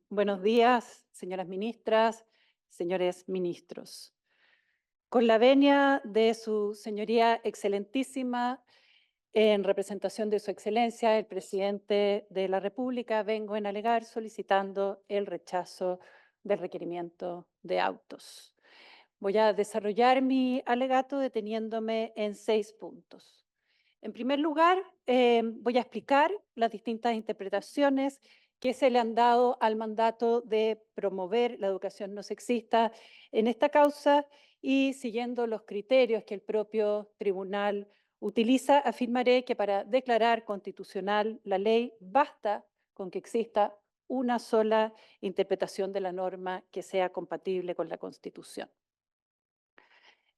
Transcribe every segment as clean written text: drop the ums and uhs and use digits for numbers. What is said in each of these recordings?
Buenos días, señoras ministras, señores ministros. Con la venia de su señoría excelentísima, en representación de su excelencia, el presidente de la República, vengo en alegar solicitando el rechazo del requerimiento de autos. Voy a desarrollar mi alegato deteniéndome en 6 puntos. En primer lugar, voy a explicar las distintas interpretaciones que se le han dado al mandato de promover la educación no sexista en esta causa y siguiendo los criterios que el propio tribunal utiliza, afirmaré que para declarar constitucional la ley basta con que exista una sola interpretación de la norma que sea compatible con la Constitución.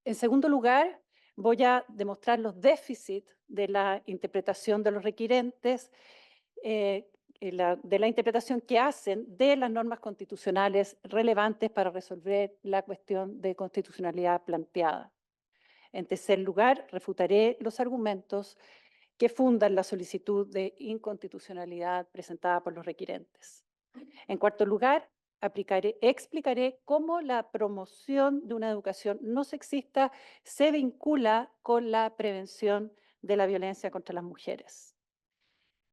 En segundo lugar, voy a demostrar los déficits de la interpretación de los requirentes, de la interpretación que hacen de las normas constitucionales relevantes para resolver la cuestión de constitucionalidad planteada. En tercer lugar, refutaré los argumentos que fundan la solicitud de inconstitucionalidad presentada por los requirentes. En cuarto lugar, explicaré cómo la promoción de una educación no sexista se vincula con la prevención de la violencia contra las mujeres.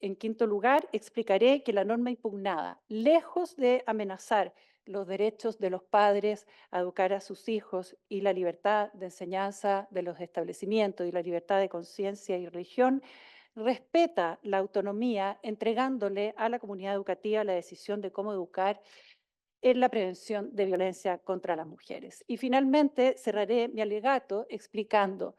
En quinto lugar, explicaré que la norma impugnada, lejos de amenazar los derechos de los padres a educar a sus hijos y la libertad de enseñanza de los establecimientos y la libertad de conciencia y religión, respeta la autonomía entregándole a la comunidad educativa la decisión de cómo educar en la prevención de violencia contra las mujeres. Y finalmente cerraré mi alegato explicando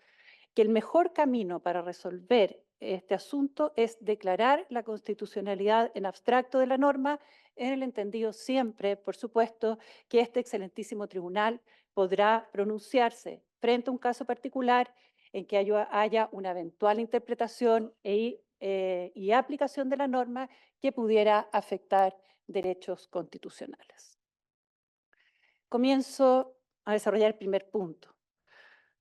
que el mejor camino para resolver este asunto es declarar la constitucionalidad en abstracto de la norma, en el entendido siempre, por supuesto, que este excelentísimo tribunal podrá pronunciarse frente a un caso particular en que haya una eventual interpretación y aplicación de la norma que pudiera afectar derechos constitucionales. Comienzo a desarrollar el primer punto.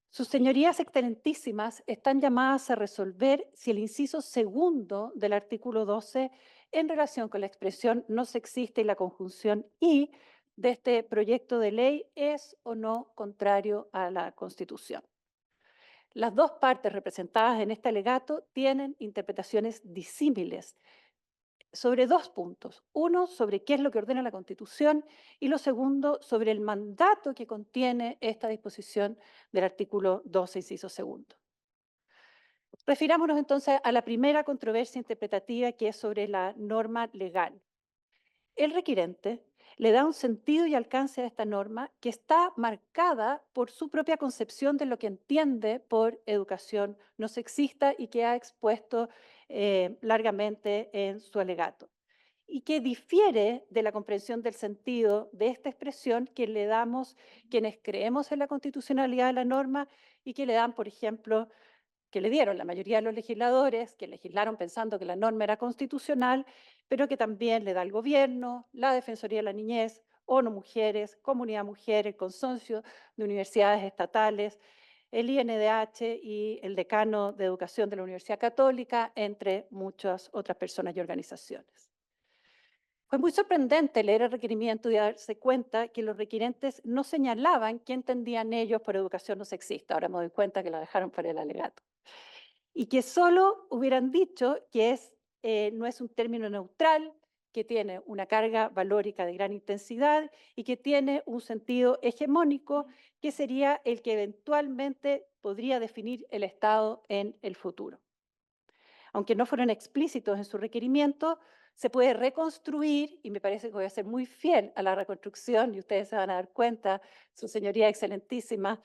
Sus señorías excelentísimas están llamadas a resolver si el inciso segundo del artículo 12, en relación con la expresión no sexista y la conjunción y de este proyecto de ley, es o no contrario a la Constitución. Las dos partes representadas en este alegato tienen interpretaciones disímiles sobre dos puntos. Uno, sobre qué es lo que ordena la Constitución y lo segundo, sobre el mandato que contiene esta disposición del artículo 12, inciso segundo. Refirámonos entonces a la primera controversia interpretativa, que es sobre la norma legal. El requirente le da un sentido y alcance a esta norma que está marcada por su propia concepción de lo que entiende por educación no sexista y que ha expuesto largamente en su alegato, y que difiere de la comprensión del sentido de esta expresión que le damos quienes creemos en la constitucionalidad de la norma y que le dan, por ejemplo, que le dieron la mayoría de los legisladores, que legislaron pensando que la norma era constitucional, pero que también le da el gobierno, la Defensoría de la Niñez, ONU Mujeres, Comunidad Mujer, el Consorcio de Universidades Estatales, el INDH y el decano de Educación de la Universidad Católica, entre muchas otras personas y organizaciones. Fue muy sorprendente leer el requerimiento y darse cuenta que los requirentes no señalaban qué entendían ellos por educación no sexista. Ahora me doy cuenta que lo dejaron para el alegato. Y que solo hubieran dicho que no es un término neutral, que tiene una carga valórica de gran intensidad y que tiene un sentido hegemónico, que sería el que eventualmente podría definir el Estado en el futuro. Aunque no fueron explícitos en su requerimiento, se puede reconstruir, y me parece que voy a ser muy fiel a la reconstrucción, y ustedes se van a dar cuenta, su señoría excelentísima,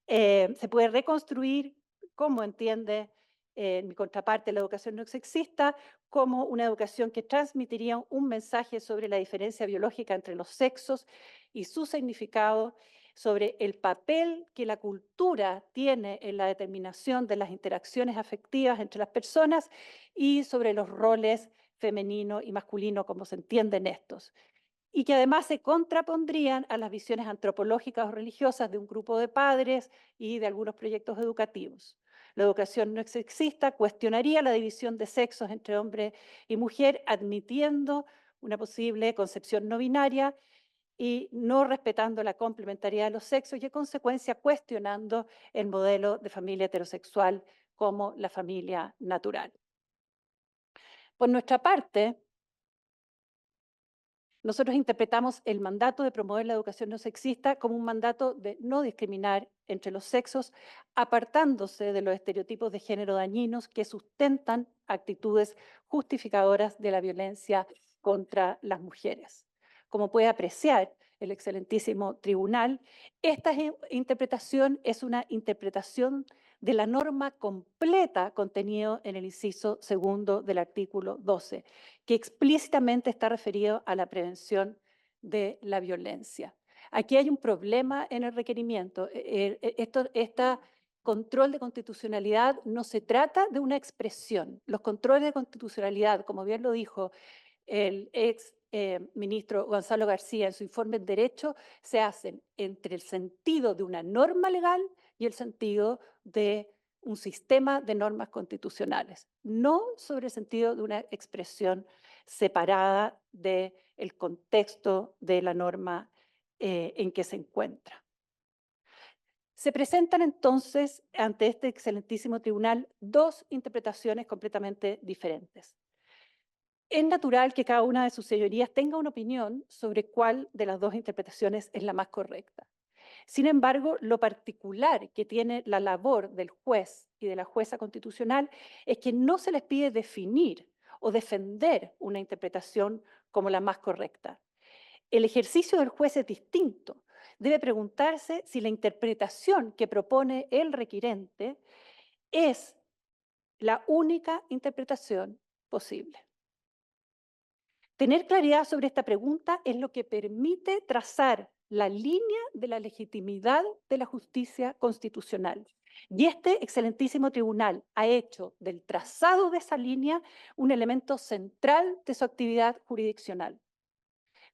se puede reconstruir cómo entiende mi contraparte la educación no sexista, como una educación que transmitiría un mensaje sobre la diferencia biológica entre los sexos y su significado, sobre el papel que la cultura tiene en la determinación de las interacciones afectivas entre las personas y sobre los roles femenino y masculino, como se entienden estos, y que además se contrapondrían a las visiones antropológicas o religiosas de un grupo de padres y de algunos proyectos educativos. La educación no sexista cuestionaría la división de sexos entre hombre y mujer, admitiendo una posible concepción no binaria y no respetando la complementariedad de los sexos y, en consecuencia, cuestionando el modelo de familia heterosexual como la familia natural. Por nuestra parte, nosotros interpretamos el mandato de promover la educación no sexista como un mandato de no discriminar entre los sexos, apartándose de los estereotipos de género dañinos que sustentan actitudes justificadoras de la violencia contra las mujeres. Como puede apreciar el excelentísimo tribunal, esta interpretación es una interpretación de la norma completa contenido en el inciso segundo del artículo 12, que explícitamente está referido a la prevención de la violencia. Aquí hay un problema en el requerimiento. Este control de constitucionalidad no se trata de una expresión. Los controles de constitucionalidad, como bien lo dijo el ex ministro Gonzalo García en su informe en Derecho, se hacen entre el sentido de una norma legal y el sentido de un sistema de normas constitucionales, no sobre el sentido de una expresión separada del contexto de la norma en que se encuentra. Se presentan entonces ante este excelentísimo tribunal dos interpretaciones completamente diferentes. Es natural que cada una de sus señorías tenga una opinión sobre cuál de las dos interpretaciones es la más correcta. Sin embargo, lo particular que tiene la labor del juez y de la jueza constitucional es que no se les pide definir o defender una interpretación como la más correcta. El ejercicio del juez es distinto. Debe preguntarse si la interpretación que propone el requirente es la única interpretación posible. Tener claridad sobre esta pregunta es lo que permite trazar la línea de la legitimidad de la justicia constitucional. Y este excelentísimo tribunal ha hecho del trazado de esa línea un elemento central de su actividad jurisdiccional.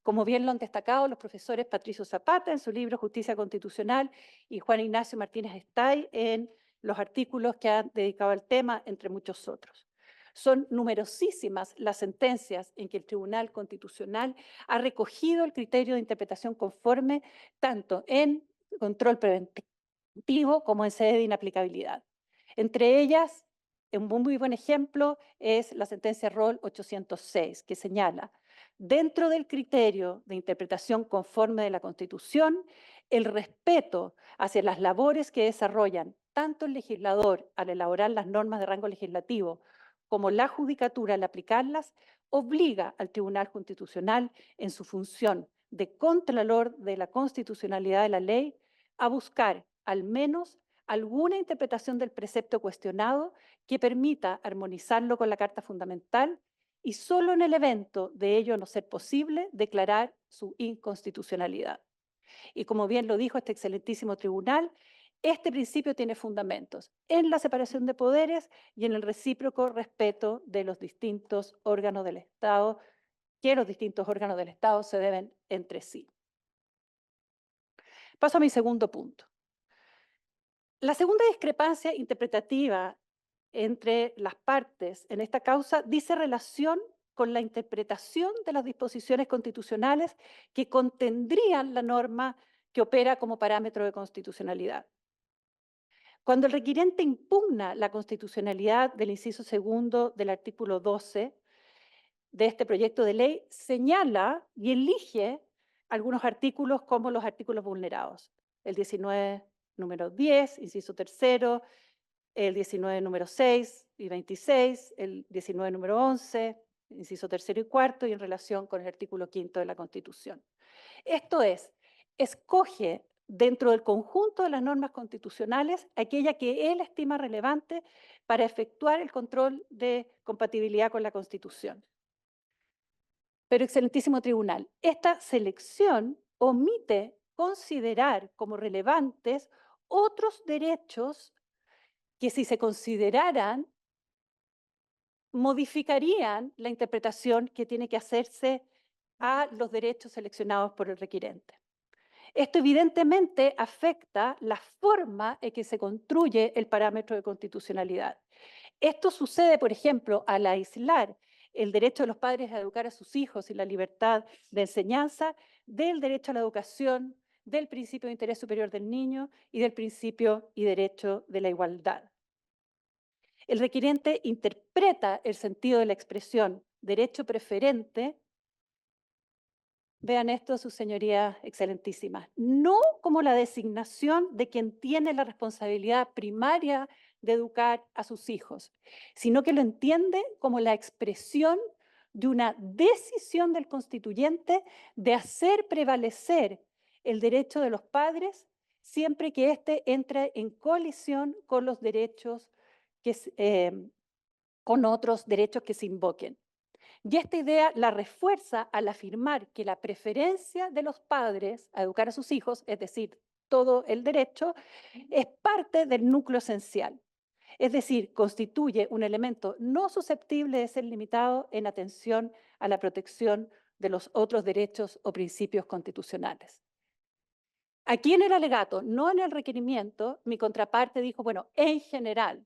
Como bien lo han destacado los profesores Patricio Zapata en su libro Justicia Constitucional y Juan Ignacio Martínez Estay en los artículos que han dedicado al tema, entre muchos otros. Son numerosísimas las sentencias en que el Tribunal Constitucional ha recogido el criterio de interpretación conforme tanto en control preventivo como en sede de inaplicabilidad. Entre ellas, un muy buen ejemplo es la sentencia Roll 806, que señala: dentro del criterio de interpretación conforme de la Constitución, el respeto hacia las labores que desarrollan tanto el legislador al elaborar las normas de rango legislativo como la judicatura al aplicarlas, obliga al Tribunal Constitucional en su función de contralor de la constitucionalidad de la ley a buscar al menos alguna interpretación del precepto cuestionado que permita armonizarlo con la Carta Fundamental y solo en el evento de ello no ser posible declarar su inconstitucionalidad. Y como bien lo dijo este excelentísimo tribunal, este principio tiene fundamentos en la separación de poderes y en el recíproco respeto de los distintos órganos del Estado, que los distintos órganos del Estado se deben entre sí. Paso a mi segundo punto. La segunda discrepancia interpretativa entre las partes en esta causa dice relación con la interpretación de las disposiciones constitucionales que contendrían la norma que opera como parámetro de constitucionalidad. Cuando el requirente impugna la constitucionalidad del inciso segundo del artículo 12 de este proyecto de ley, señala y elige algunos artículos como los artículos vulnerados. El 19, número 10, inciso tercero, el 19, número 6 y 26, el 19, número 11, inciso tercero y cuarto, y en relación con el artículo quinto de la Constitución. Esto es, escoge dentro del conjunto de las normas constitucionales aquella que él estima relevante para efectuar el control de compatibilidad con la Constitución. Pero, excelentísimo tribunal, esta selección omite considerar como relevantes otros derechos que, si se consideraran, modificarían la interpretación que tiene que hacerse a los derechos seleccionados por el requirente. Esto evidentemente afecta la forma en que se construye el parámetro de constitucionalidad. Esto sucede, por ejemplo, al aislar el derecho de los padres a educar a sus hijos y la libertad de enseñanza, del derecho a la educación, del principio de interés superior del niño y del principio y derecho de la igualdad. El requiriente interpreta el sentido de la expresión derecho preferente. Vean esto, sus señorías excelentísimas, no como la designación de quien tiene la responsabilidad primaria de educar a sus hijos, sino que lo entiende como la expresión de una decisión del constituyente de hacer prevalecer el derecho de los padres siempre que éste entre en colisión con los derechos con otros derechos que se invoquen. Y esta idea la refuerza al afirmar que la preferencia de los padres a educar a sus hijos, es decir, todo el derecho, es parte del núcleo esencial. Es decir, constituye un elemento no susceptible de ser limitado en atención a la protección de los otros derechos o principios constitucionales. Aquí en el alegato, no en el requerimiento, mi contraparte dijo, bueno, en general,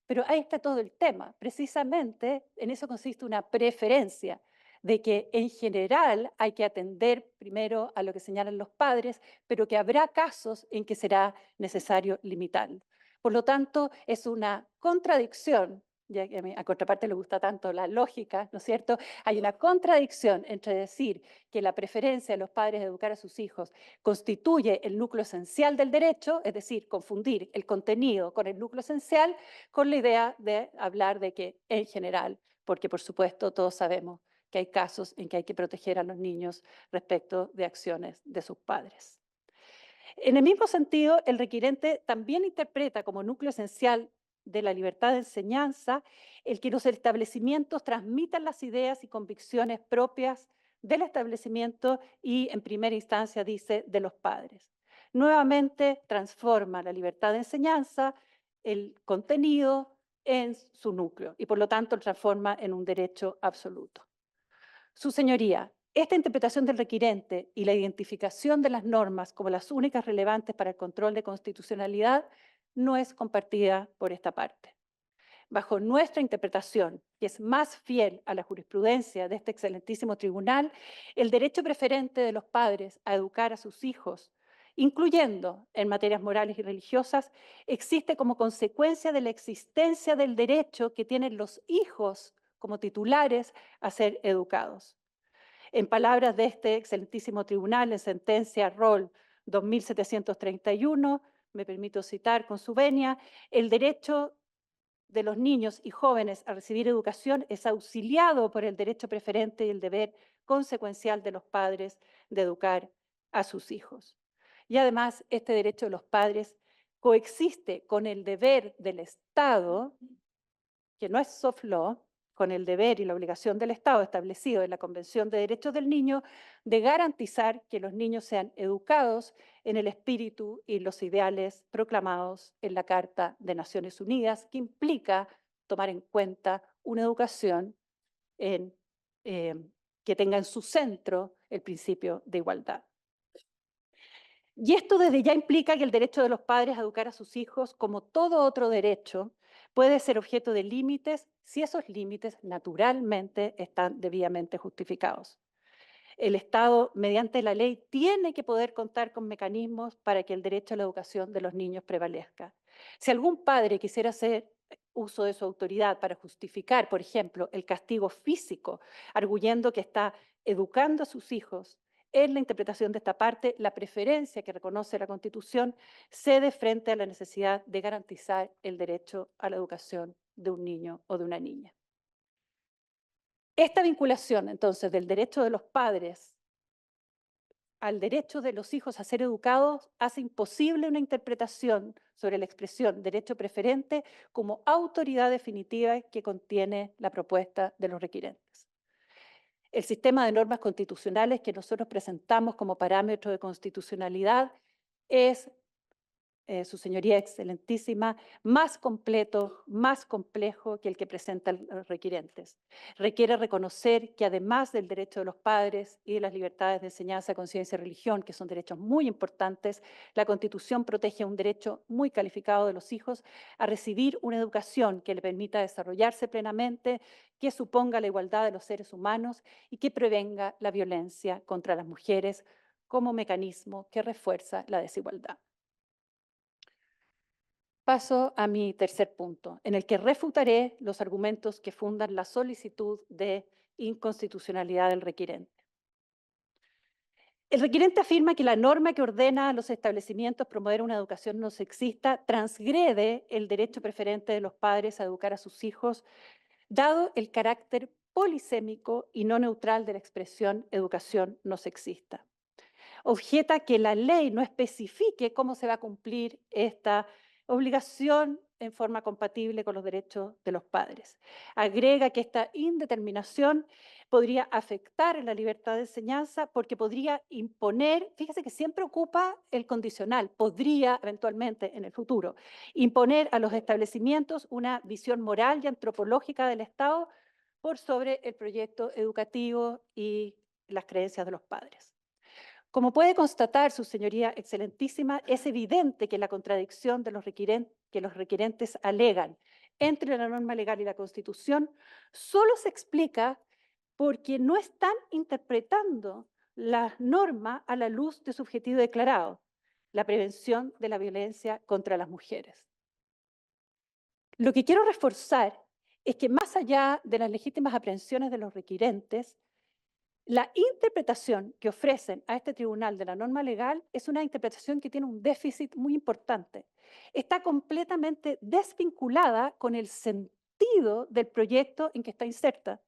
pero ahí está todo el tema. Precisamente en eso consiste una preferencia, de que en general hay que atender primero a lo que señalan los padres, pero que habrá casos en que será necesario limitarlo. Por lo tanto, es una contradicción, ya que a contraparte le gusta tanto la lógica, ¿no es cierto? Hay una contradicción entre decir que la preferencia de los padres de educar a sus hijos constituye el núcleo esencial del derecho, es decir, confundir el contenido con el núcleo esencial, con la idea de hablar de que en general, porque por supuesto todos sabemos que hay casos en que hay que proteger a los niños respecto de acciones de sus padres. En el mismo sentido, el requirente también interpreta como núcleo esencial de la libertad de enseñanza el que los establecimientos transmitan las ideas y convicciones propias del establecimiento y, en primera instancia, dice, de los padres. Nuevamente transforma la libertad de enseñanza, el contenido, en su núcleo y, por lo tanto, lo transforma en un derecho absoluto. Su señoría, esta interpretación del requirente y la identificación de las normas como las únicas relevantes para el control de constitucionalidad no es compartida por esta parte. Bajo nuestra interpretación, que es más fiel a la jurisprudencia de este excelentísimo tribunal, el derecho preferente de los padres a educar a sus hijos, incluyendo en materias morales y religiosas, existe como consecuencia de la existencia del derecho que tienen los hijos como titulares a ser educados. En palabras de este excelentísimo tribunal, en sentencia Roll 2731, me permito citar con su venia, el derecho de los niños y jóvenes a recibir educación es auxiliado por el derecho preferente y el deber consecuencial de los padres de educar a sus hijos. Y además, este derecho de los padres coexiste con el deber del Estado, que no es soft law, con el deber y la obligación del Estado establecido en la Convención de Derechos del Niño de garantizar que los niños sean educados en el espíritu y los ideales proclamados en la Carta de Naciones Unidas, que implica tomar en cuenta una educación en, eh, que tenga en su centro el principio de igualdad. Y esto desde ya implica que el derecho de los padres a educar a sus hijos, como todo otro derecho, puede ser objeto de límites si esos límites naturalmente están debidamente justificados. El Estado, mediante la ley, tiene que poder contar con mecanismos para que el derecho a la educación de los niños prevalezca. Si algún padre quisiera hacer uso de su autoridad para justificar, por ejemplo, el castigo físico, arguyendo que está educando a sus hijos, en la interpretación de esta parte, la preferencia que reconoce la Constitución cede frente a la necesidad de garantizar el derecho a la educación de un niño o de una niña. Esta vinculación, entonces, del derecho de los padres al derecho de los hijos a ser educados hace imposible una interpretación sobre la expresión derecho preferente como autoridad definitiva que contiene la propuesta de los requirentes. El sistema de normas constitucionales que nosotros presentamos como parámetro de constitucionalidad es Su Señoría Excelentísima, más completo, más complejo que el que presentan los requirentes. Requiere reconocer que además del derecho de los padres y de las libertades de enseñanza, conciencia y religión, que son derechos muy importantes, la Constitución protege un derecho muy calificado de los hijos a recibir una educación que le permita desarrollarse plenamente, que suponga la igualdad de los seres humanos y que prevenga la violencia contra las mujeres como mecanismo que refuerza la desigualdad. Paso a mi tercer punto, en el que refutaré los argumentos que fundan la solicitud de inconstitucionalidad del requirente. El requirente afirma que la norma que ordena a los establecimientos promover una educación no sexista transgrede el derecho preferente de los padres a educar a sus hijos, dado el carácter polisémico y no neutral de la expresión educación no sexista. Objeta que la ley no especifique cómo se va a cumplir esta obligación en forma compatible con los derechos de los padres. Agrega que esta indeterminación podría afectar la libertad de enseñanza porque podría imponer, fíjese que siempre ocupa el condicional, podría eventualmente en el futuro, imponer a los establecimientos una visión moral y antropológica del Estado por sobre el proyecto educativo y las creencias de los padres. Como puede constatar su Señoría Excelentísima, es evidente que la contradicción de que los requirentes alegan entre la norma legal y la Constitución solo se explica porque no están interpretando la norma a la luz de su objetivo declarado, la prevención de la violencia contra las mujeres. Lo que quiero reforzar es que más allá de las legítimas aprehensiones de los requirentes, la interpretación que ofrecen a este tribunal de la norma legal es una interpretación que tiene un déficit muy importante. Está completamente desvinculada con el sentido del proyecto en que está inserta,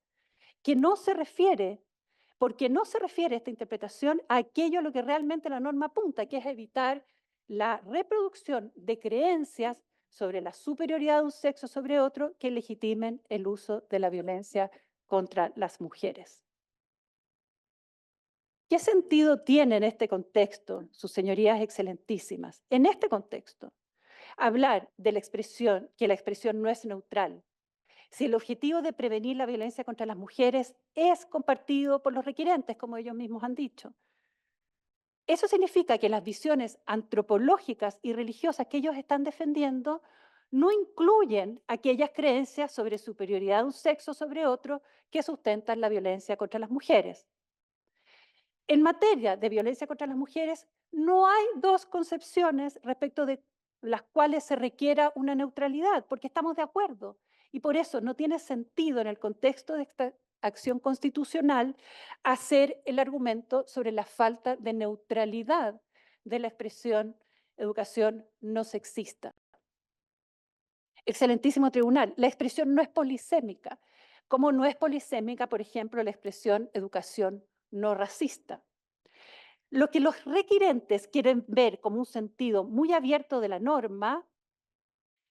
que no se refiere, porque no se refiere esta interpretación a aquello a lo que realmente la norma apunta, que es evitar la reproducción de creencias sobre la superioridad de un sexo sobre otro que legitimen el uso de la violencia contra las mujeres. ¿Qué sentido tiene en este contexto, sus señorías excelentísimas, en este contexto, hablar de la expresión, que la expresión no es neutral, si el objetivo de prevenir la violencia contra las mujeres es compartido por los requirentes, como ellos mismos han dicho? Eso significa que las visiones antropológicas y religiosas que ellos están defendiendo no incluyen aquellas creencias sobre superioridad de un sexo sobre otro que sustentan la violencia contra las mujeres. En materia de violencia contra las mujeres, no hay dos concepciones respecto de las cuales se requiera una neutralidad, porque estamos de acuerdo. Y por eso no tiene sentido en el contexto de esta acción constitucional hacer el argumento sobre la falta de neutralidad de la expresión educación no sexista. Excelentísimo tribunal, la expresión no es polisémica, como no es polisémica, por ejemplo, la expresión educación no racista. Lo que los requirentes quieren ver como un sentido muy abierto de la norma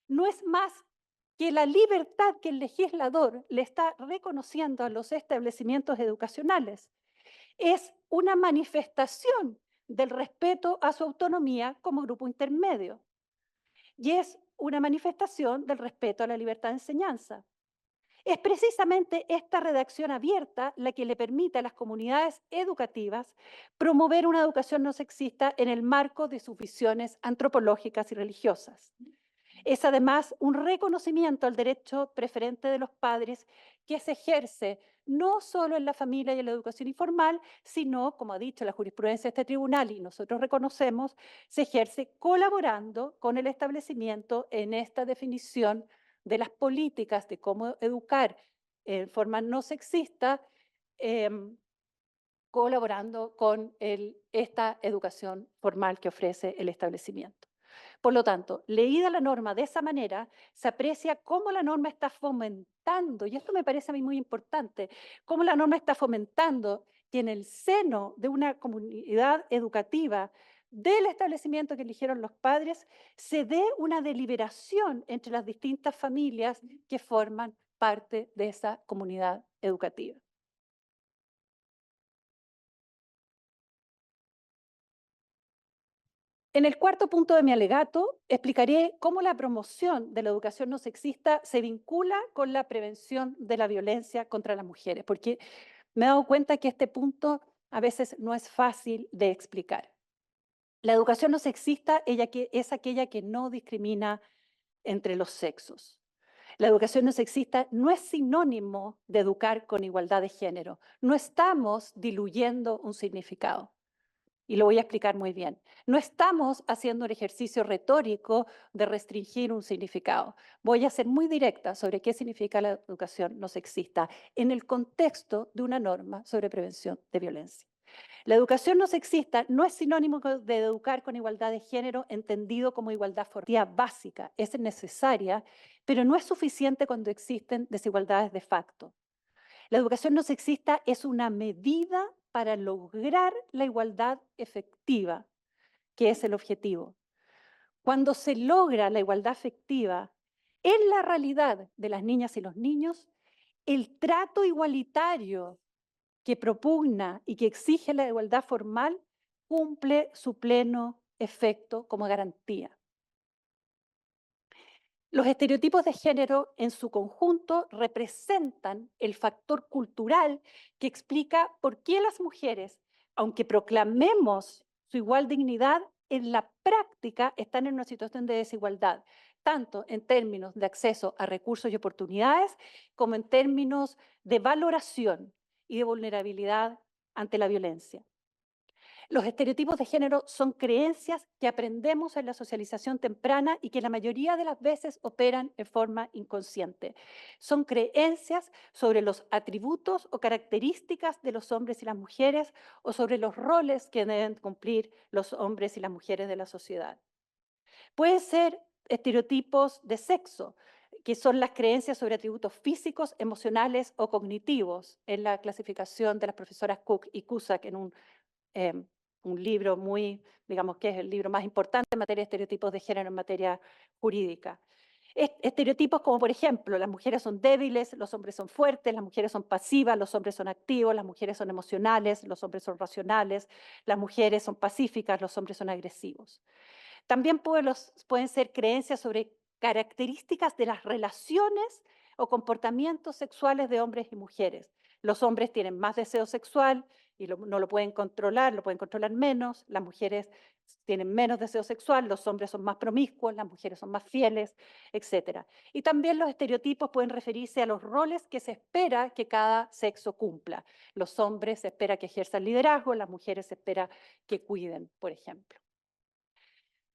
no es más que la libertad que el legislador le está reconociendo a los establecimientos educacionales. Es una manifestación del respeto a su autonomía como grupo intermedio y es una manifestación del respeto a la libertad de enseñanza. Es precisamente esta redacción abierta la que le permite a las comunidades educativas promover una educación no sexista en el marco de sus visiones antropológicas y religiosas. Es además un reconocimiento al derecho preferente de los padres que se ejerce no solo en la familia y en la educación informal, sino, como ha dicho la jurisprudencia de este tribunal y nosotros reconocemos, se ejerce colaborando con el establecimiento en esta definición de las políticas de cómo educar en forma no sexista, em, colaborando con esta educación formal que ofrece el establecimiento. Por lo tanto, leída la norma de esa manera, se aprecia cómo la norma está fomentando, y esto me parece a mí muy importante, cómo la norma está fomentando que en el seno de una comunidad educativa del establecimiento que eligieron los padres, se dé una deliberación entre las distintas familias que forman parte de esa comunidad educativa. En el cuarto punto de mi alegato, explicaré cómo la promoción de la educación no sexista se vincula con la prevención de la violencia contra las mujeres, porque me he dado cuenta que este punto a veces no es fácil de explicar. La educación no sexista es aquella que no discrimina entre los sexos. La educación no sexista no es sinónimo de educar con igualdad de género. No estamos diluyendo un significado. Y lo voy a explicar muy bien. No estamos haciendo un ejercicio retórico de restringir un significado. Voy a ser muy directa sobre qué significa la educación no sexista en el contexto de una norma sobre prevención de violencia. La educación no sexista no es sinónimo de educar con igualdad de género, entendido como igualdad formativa básica. Es necesaria, pero no es suficiente cuando existen desigualdades de facto. La educación no sexista es una medida para lograr la igualdad efectiva, que es el objetivo. Cuando se logra la igualdad efectiva en la realidad de las niñas y los niños, el trato igualitario que propugna y que exige la igualdad formal cumple su pleno efecto como garantía. Los estereotipos de género en su conjunto representan el factor cultural que explica por qué las mujeres, aunque proclamemos su igual dignidad, en la práctica están en una situación de desigualdad, tanto en términos de acceso a recursos y oportunidades, como en términos de valoración y de vulnerabilidad ante la violencia. Los estereotipos de género son creencias que aprendemos en la socialización temprana y que la mayoría de las veces operan en forma inconsciente. Son creencias sobre los atributos o características de los hombres y las mujeres o sobre los roles que deben cumplir los hombres y las mujeres de la sociedad. Pueden ser estereotipos de sexo, que son las creencias sobre atributos físicos, emocionales o cognitivos en la clasificación de las profesoras Cook y Cusack en eh, un libro muy, digamos que es el libro más importante en materia de estereotipos de género en materia jurídica. Estereotipos como, por ejemplo, las mujeres son débiles, los hombres son fuertes, las mujeres son pasivas, los hombres son activos, las mujeres son emocionales, los hombres son racionales, las mujeres son pacíficas, los hombres son agresivos. También pueden ser creencias sobre características de las relaciones o comportamientos sexuales de hombres y mujeres. Los hombres tienen más deseo sexual y no lo pueden controlar menos. Las mujeres tienen menos deseo sexual, los hombres son más promiscuos, las mujeres son más fieles, etc. Y también los estereotipos pueden referirse a los roles que se espera que cada sexo cumpla. Los hombres se espera que ejerzan liderazgo, las mujeres se espera que cuiden, por ejemplo.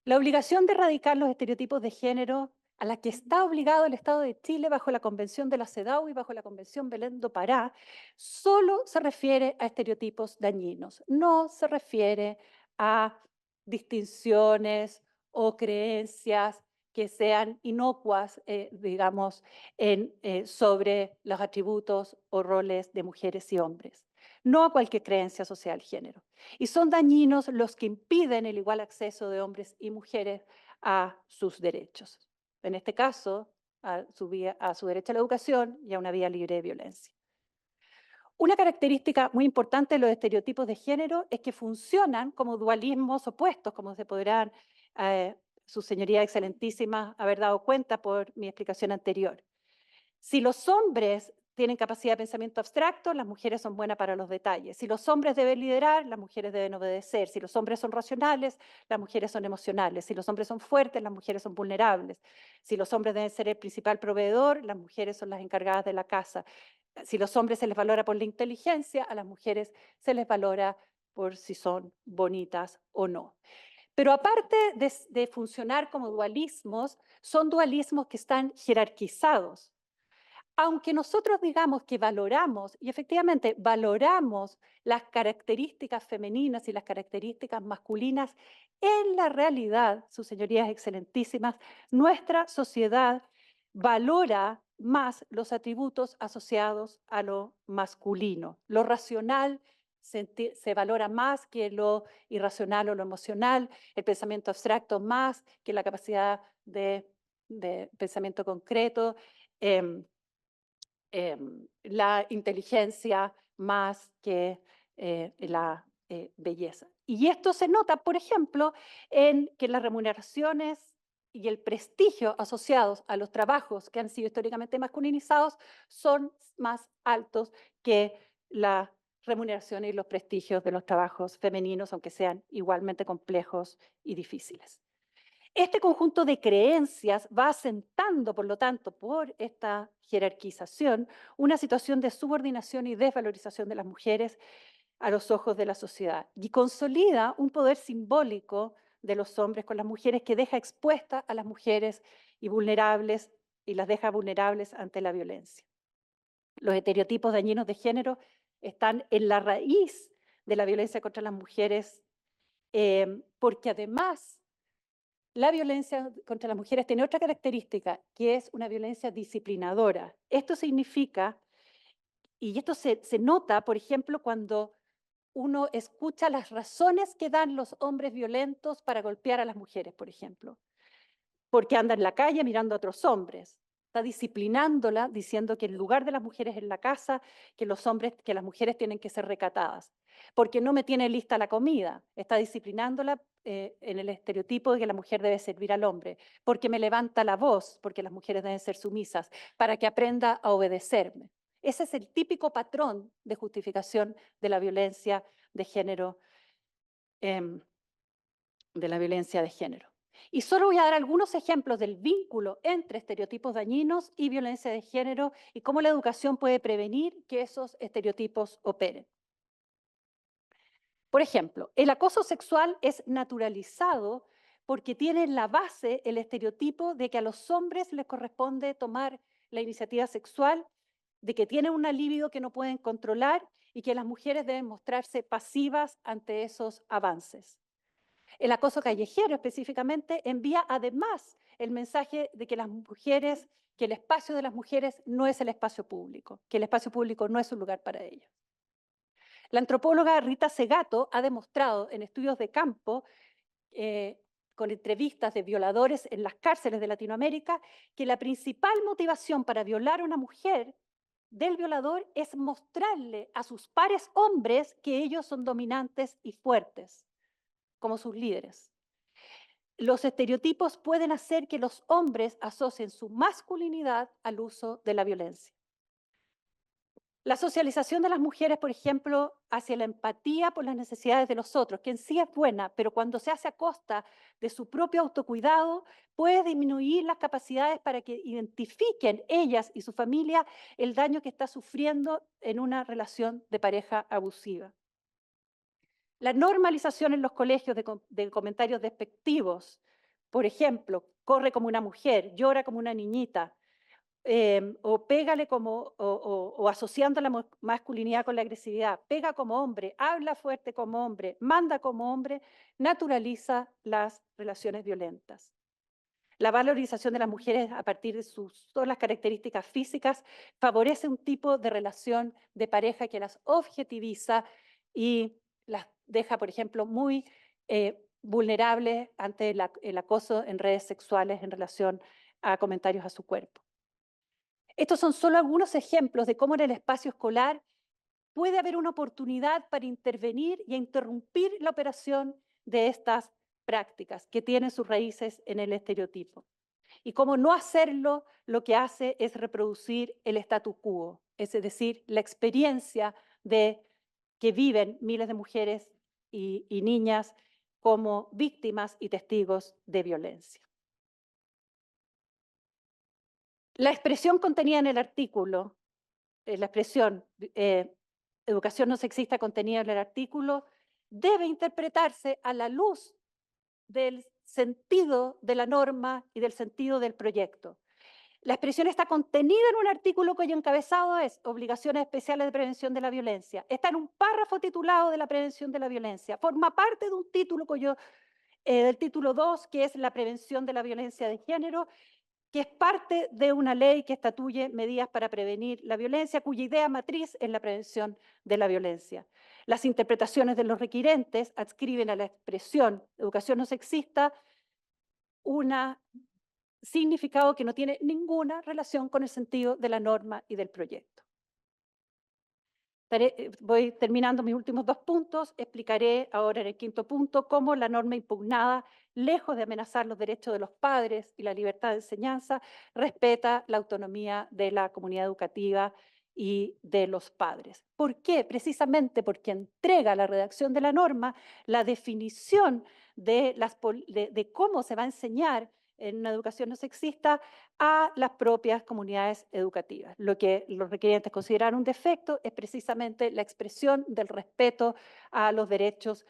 La obligación de erradicar los estereotipos de género a la que está obligado el Estado de Chile bajo la Convención de la CEDAW y bajo la Convención Belén do Pará, solo se refiere a estereotipos dañinos, no se refiere a distinciones o creencias que sean inocuas, digamos, sobre los atributos o roles de mujeres y hombres, no a cualquier creencia social género. Y son dañinos los que impiden el igual acceso de hombres y mujeres a sus derechos. En este caso, a su derecho a la educación y a una vida libre de violencia. Una característica muy importante de los estereotipos de género es que funcionan como dualismos opuestos, como se podrán, su señoría excelentísima, haber dado cuenta por mi explicación anterior. Si los hombres tienen capacidad de pensamiento abstracto, las mujeres son buenas para los detalles. Si los hombres deben liderar, las mujeres deben obedecer. Si los hombres son racionales, las mujeres son emocionales. Si los hombres son fuertes, las mujeres son vulnerables. Si los hombres deben ser el principal proveedor, las mujeres son las encargadas de la casa. Si los hombres se les valora por la inteligencia, a las mujeres se les valora por si son bonitas o no. Pero aparte de funcionar como dualismos, son dualismos que están jerarquizados. Aunque nosotros digamos que valoramos, y efectivamente valoramos las características femeninas y las características masculinas, en la realidad, sus señorías excelentísimas, nuestra sociedad valora más los atributos asociados a lo masculino. Lo racional se valora más que lo irracional o lo emocional, el pensamiento abstracto más que la capacidad de pensamiento concreto. em, la inteligencia más que belleza. Y esto se nota, por ejemplo, en que las remuneraciones y el prestigio asociados a los trabajos que han sido históricamente masculinizados son más altos que las remuneraciones y los prestigios de los trabajos femeninos, aunque sean igualmente complejos y difíciles. Este conjunto de creencias va asentando, por lo tanto, por esta jerarquización, una situación de subordinación y desvalorización de las mujeres a los ojos de la sociedad y consolida un poder simbólico de los hombres con las mujeres que deja expuestas a las mujeres y vulnerables y las deja vulnerables ante la violencia. Los estereotipos dañinos de género están en la raíz de la violencia contra las mujeres porque además la violencia contra las mujeres tiene otra característica, que es una violencia disciplinadora. Esto significa, y esto se nota, por ejemplo, cuando uno escucha las razones que dan los hombres violentos para golpear a las mujeres, por ejemplo, porque anda en la calle mirando a otros hombres. Está disciplinándola, diciendo que en lugar de las mujeres en la casa, que las mujeres tienen que ser recatadas. Porque no me tiene lista la comida. Está disciplinándola en el estereotipo de que la mujer debe servir al hombre. Porque me levanta la voz, porque las mujeres deben ser sumisas, para que aprenda a obedecerme. Ese es el típico patrón de justificación de la violencia de género, em, de la violencia de género. Y solo voy a dar algunos ejemplos del vínculo entre estereotipos dañinos y violencia de género y cómo la educación puede prevenir que esos estereotipos operen. Por ejemplo, el acoso sexual es naturalizado porque tiene en la base el estereotipo de que a los hombres les corresponde tomar la iniciativa sexual, de que tienen una libido que no pueden controlar y que las mujeres deben mostrarse pasivas ante esos avances. El acoso callejero específicamente envía además el mensaje de que las mujeres, que el espacio de las mujeres no es el espacio público, que el espacio público no es un lugar para ellas. La antropóloga Rita Segato ha demostrado en estudios de campo, con entrevistas de violadores en las cárceles de Latinoamérica, que la principal motivación para violar a una mujer del violador es mostrarle a sus pares hombres que ellos son dominantes y fuertes, como sus líderes. Los estereotipos pueden hacer que los hombres asocien su masculinidad al uso de la violencia. La socialización de las mujeres, por ejemplo, hacia la empatía por las necesidades de los otros, que en sí es buena, pero cuando se hace a costa de su propio autocuidado, puede disminuir las capacidades para que identifiquen ellas y su familia el daño que está sufriendo en una relación de pareja abusiva. La normalización en los colegios de comentarios despectivos, por ejemplo, corre como una mujer, llora como una niñita, o pégale como, o asociando la masculinidad con la agresividad, pega como hombre, habla fuerte como hombre, manda como hombre, naturaliza las relaciones violentas. La valorización de las mujeres a partir de sus solas características físicas favorece un tipo de relación de pareja que las objetiviza y las deja, por ejemplo, muy vulnerables ante el acoso en redes sexuales en relación a comentarios a su cuerpo. Estos son solo algunos ejemplos de cómo en el espacio escolar puede haber una oportunidad para intervenir y interrumpir la operación de estas prácticas que tienen sus raíces en el estereotipo. Y cómo no hacerlo lo que hace es reproducir el statu quo, es decir, la experiencia de que viven miles de mujeres y niñas como víctimas y testigos de violencia. La expresión contenida en el artículo, la expresión educación no sexista contenida en el artículo, debe interpretarse a la luz del sentido de la norma y del sentido del proyecto. La expresión está contenida en un artículo cuyo encabezado es Obligaciones especiales de prevención de la violencia. Está en un párrafo titulado de la prevención de la violencia. Forma parte de un título del título 2, que es la prevención de la violencia de género, que es parte de una ley que estatuye medidas para prevenir la violencia, cuya idea matriz es la prevención de la violencia. Las interpretaciones de los requirentes adscriben a la expresión educación no sexista un significado que no tiene ninguna relación con el sentido de la norma y del proyecto. Voy terminando mis últimos 2 puntos. Explicaré ahora en el quinto punto cómo la norma impugnada, lejos de amenazar los derechos de los padres y la libertad de enseñanza, respeta la autonomía de la comunidad educativa y de los padres. ¿Por qué? Precisamente porque entrega a la redacción de la norma la definición de cómo se va a enseñar en una educación no sexista a las propias comunidades educativas. Lo que los requirientes consideran un defecto es precisamente la expresión del respeto a los derechos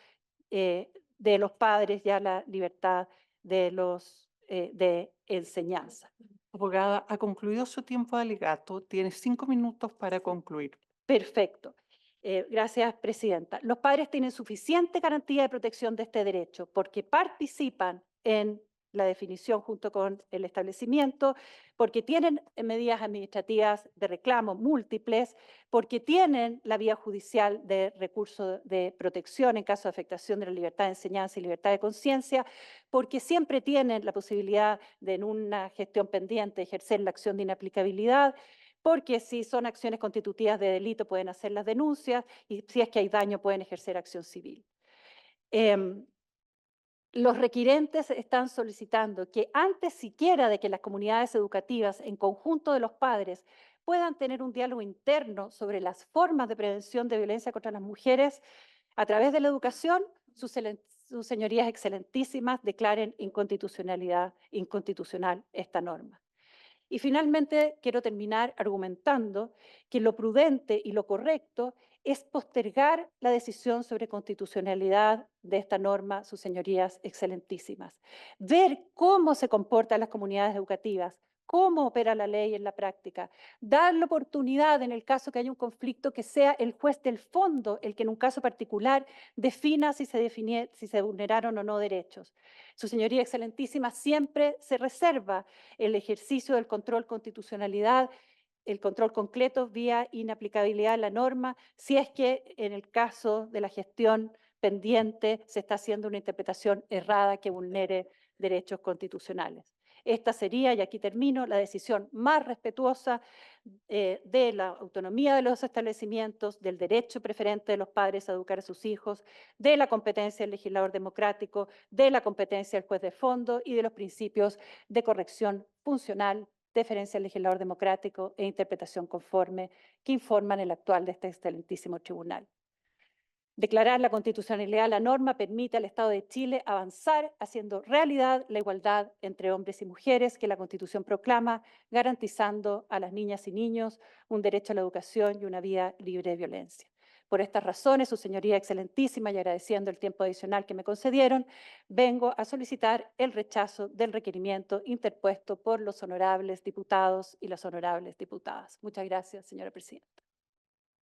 de los padres y a la libertad de enseñanza. Abogada, ha concluido su tiempo de alegato. Tiene 5 minutos para concluir. Perfecto. Gracias, Presidenta. Los padres tienen suficiente garantía de protección de este derecho porque participan en la definición junto con el establecimiento, porque tienen medidas administrativas de reclamo múltiples, porque tienen la vía judicial de recurso de protección en caso de afectación de la libertad de enseñanza y libertad de conciencia, porque siempre tienen la posibilidad de en una gestión pendiente ejercer la acción de inaplicabilidad, porque si son acciones constitutivas de delito pueden hacer las denuncias y si es que hay daño pueden ejercer acción civil. Em, los requirentes están solicitando que antes siquiera de que las comunidades educativas, en conjunto de los padres, puedan tener un diálogo interno sobre las formas de prevención de violencia contra las mujeres a través de la educación, sus señorías excelentísimas declaren inconstitucional esta norma. Y finalmente, quiero terminar argumentando que lo prudente y lo correcto es postergar la decisión sobre constitucionalidad de esta norma, sus señorías excelentísimas. Ver cómo se comportan las comunidades educativas, cómo opera la ley en la práctica, dar la oportunidad en el caso que haya un conflicto que sea el juez del fondo el que en un caso particular defina si se vulneraron o no derechos. Su señoría excelentísima siempre se reserva el ejercicio del control constitucionalidad, el control concreto vía inaplicabilidad de la norma, si es que en el caso de la gestión pendiente se está haciendo una interpretación errada que vulnere derechos constitucionales. Esta sería, y aquí termino, la decisión más respetuosa de la autonomía de los establecimientos, del derecho preferente de los padres a educar a sus hijos, de la competencia del legislador democrático, de la competencia del juez de fondo y de los principios de corrección funcional, deferencia al legislador democrático e interpretación conforme que informan el actual de este excelentísimo tribunal. Declarar la constitucionalidad de la norma permite al Estado de Chile avanzar haciendo realidad la igualdad entre hombres y mujeres que la Constitución proclama, garantizando a las niñas y niños un derecho a la educación y una vida libre de violencia. Por estas razones, Su Señoría Excelentísima, y agradeciendo el tiempo adicional que me concedieron, vengo a solicitar el rechazo del requerimiento interpuesto por los honorables diputados y las honorables diputadas. Muchas gracias, señora Presidenta.